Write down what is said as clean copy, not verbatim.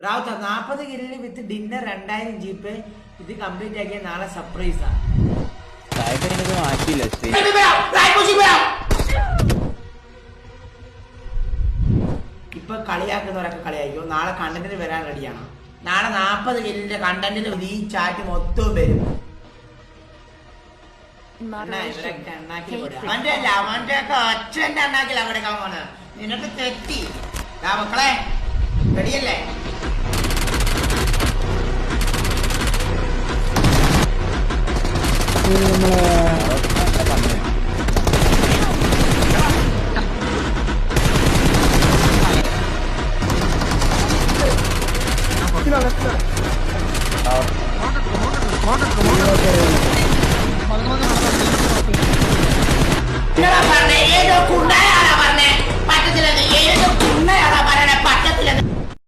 റാവുത്ത 40 കില്ലിന് വിത്ത് dinner 2000 jeep. ഇത് complete ആക്കിയ നാളെ സർപ്രൈസാ. മാറ്റില്ല ഇപ്പൊ കളിയാക്കുന്നവരൊക്കെ കളിയാക്കോ. നാളെ കണ്ടന്റിന് വരാൻ റെഡിയാണ്. നാളെ 40 കില്ലിന്റെ കണ്ടന്റിന് ഈ ചാറ്റ് മൊത്തവും വരും. അവന്റെ അല്ല അവന്റെ ഒക്കെ അച്ഛന്റെ അണ്ണാക്കിൽ അവിടെ പോണ്. നിനക്ക് തെറ്റി മക്കളെ. റെഡിയല്ലേ? പറഞ്ഞേ ഏതോ കുണ്ടായാണോ പറഞ്ഞേ പറ്റത്തില്ല. ഏതോ